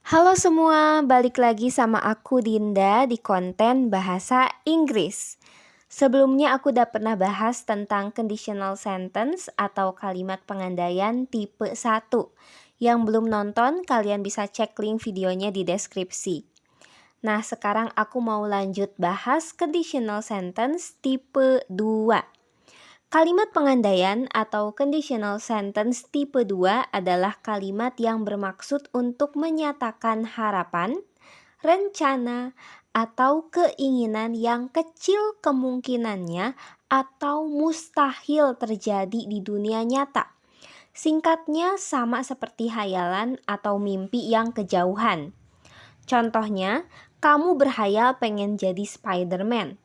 Halo semua, balik lagi sama aku Dinda di konten bahasa Inggris. Sebelumnya aku udah pernah bahas tentang conditional sentence atau kalimat pengandaian tipe 1. Yang belum nonton, kalian bisa cek link videonya di deskripsi. Nah, sekarang aku mau lanjut bahas conditional sentence tipe 2. Kalimat pengandaian atau conditional sentence tipe 2 adalah kalimat yang bermaksud untuk menyatakan harapan, rencana, atau keinginan yang kecil kemungkinannya atau mustahil terjadi di dunia nyata. Singkatnya sama seperti hayalan atau mimpi yang kejauhan. Contohnya, kamu berhayal pengen jadi Spider-Man.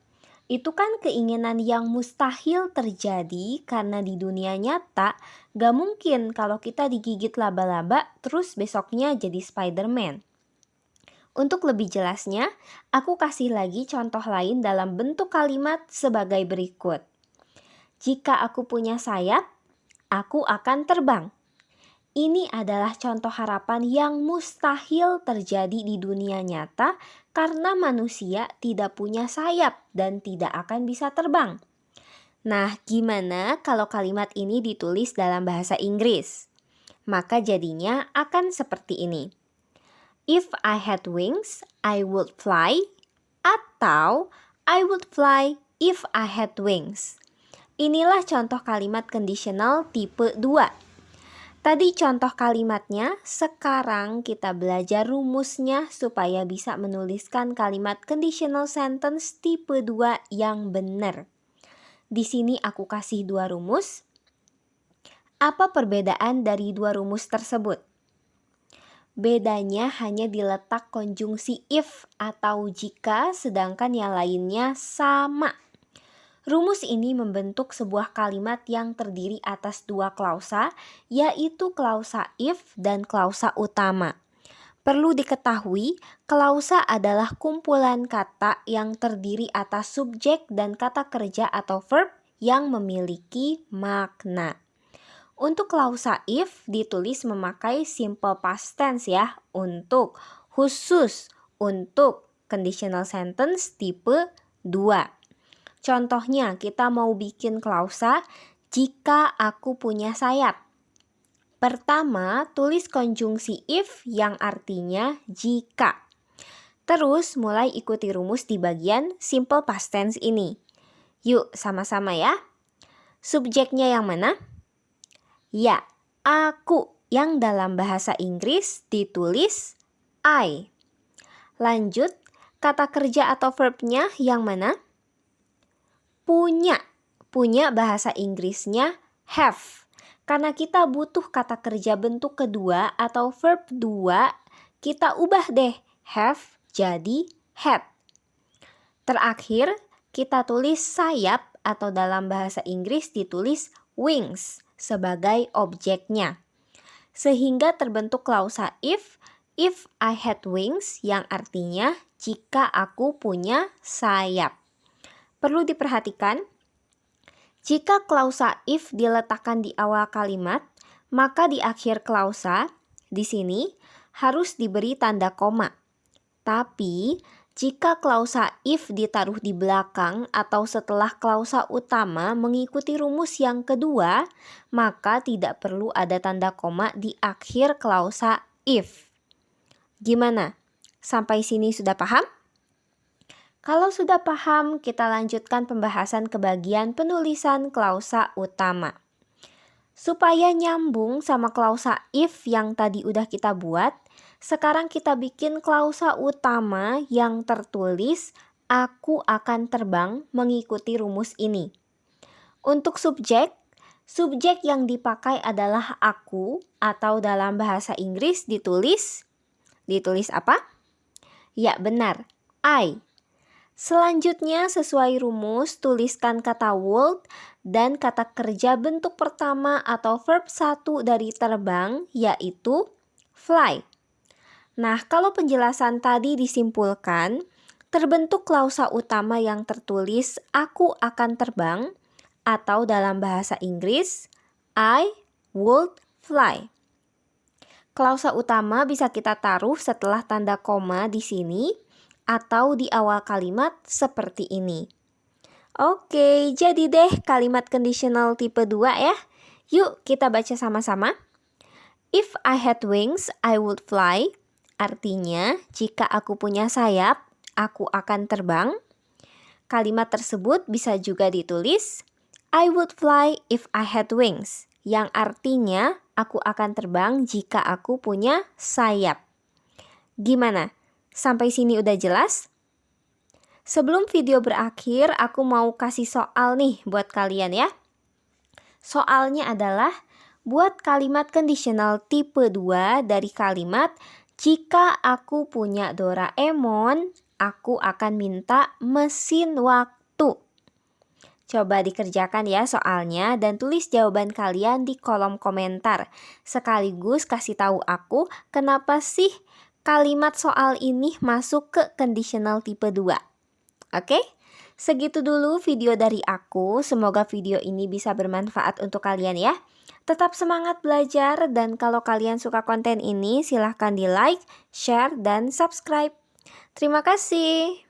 Itu kan keinginan yang mustahil terjadi karena di dunia nyata gak mungkin kalau kita digigit laba-laba terus besoknya jadi Spider-Man. Untuk lebih jelasnya, aku kasih lagi contoh lain dalam bentuk kalimat sebagai berikut. Jika aku punya sayap, aku akan terbang. Ini adalah contoh harapan yang mustahil terjadi di dunia nyata karena manusia tidak punya sayap dan tidak akan bisa terbang. Nah, gimana kalau kalimat ini ditulis dalam bahasa Inggris? Maka jadinya akan seperti ini. If I had wings, I would fly. Atau I would fly if I had wings. Inilah contoh kalimat conditional tipe 2. Tadi contoh kalimatnya, sekarang kita belajar rumusnya supaya bisa menuliskan kalimat conditional sentence tipe 2 yang benar. Di sini aku kasih 2 rumus. Apa perbedaan dari 2 rumus tersebut? Bedanya hanya di letak konjungsi if atau jika, sedangkan yang lainnya sama. Rumus ini membentuk sebuah kalimat yang terdiri atas 2 klausa, yaitu klausa if dan klausa utama. Perlu diketahui, klausa adalah kumpulan kata yang terdiri atas subjek dan kata kerja atau verb yang memiliki makna. Untuk klausa if ditulis memakai simple past tense ya, khusus untuk conditional sentence tipe 2. Contohnya, kita mau bikin klausa, jika aku punya sayap. Pertama, tulis konjungsi if yang artinya jika. Terus, mulai ikuti rumus di bagian simple past tense ini. Yuk, sama-sama ya. Subjeknya yang mana? Ya, aku, yang dalam bahasa Inggris ditulis I. Lanjut, kata kerja atau verbnya yang mana? Punya bahasa Inggrisnya have. Karena kita butuh kata kerja bentuk kedua atau verb 2, kita ubah deh have jadi had. Terakhir, kita tulis sayap atau dalam bahasa Inggris ditulis wings sebagai objeknya. Sehingga terbentuk klausa if I had wings yang artinya jika aku punya sayap. Perlu diperhatikan, jika klausa if diletakkan di awal kalimat, maka di akhir klausa, di sini harus diberi tanda koma. Tapi, jika klausa if ditaruh di belakang atau setelah klausa utama mengikuti rumus yang kedua, maka tidak perlu ada tanda koma di akhir klausa if. Gimana? Sampai sini sudah paham? Kalau sudah paham, kita lanjutkan pembahasan ke bagian penulisan klausa utama. Supaya nyambung sama klausa if yang tadi udah kita buat, sekarang kita bikin klausa utama yang tertulis aku akan terbang mengikuti rumus ini. Untuk subjek yang dipakai adalah aku atau dalam bahasa Inggris ditulis apa? Ya benar, I. Selanjutnya sesuai rumus tuliskan kata would dan kata kerja bentuk pertama atau verb 1 dari terbang yaitu fly. Nah, kalau penjelasan tadi disimpulkan, terbentuk klausa utama yang tertulis aku akan terbang atau dalam bahasa Inggris I would fly. Klausa utama bisa kita taruh setelah tanda koma di sini atau di awal kalimat seperti ini. Oke, jadi deh kalimat conditional tipe 2 ya. Yuk kita baca sama-sama. If I had wings, I would fly. Artinya, jika aku punya sayap, aku akan terbang. Kalimat tersebut bisa juga ditulis, I would fly if I had wings. Yang artinya, aku akan terbang jika aku punya sayap. Gimana? Sampai sini udah jelas? Sebelum video berakhir, aku mau kasih soal nih buat kalian ya. Soalnya adalah, buat kalimat conditional tipe 2 dari kalimat, jika aku punya Doraemon, aku akan minta mesin waktu. Coba dikerjakan ya soalnya dan tulis jawaban kalian di kolom komentar. Sekaligus kasih tahu aku kenapa sih kalimat soal ini masuk ke conditional tipe 2. Oke? Segitu dulu video dari aku. Semoga video ini bisa bermanfaat untuk kalian ya. Tetap semangat belajar dan kalau kalian suka konten ini silahkan di like, share, dan subscribe. Terima kasih.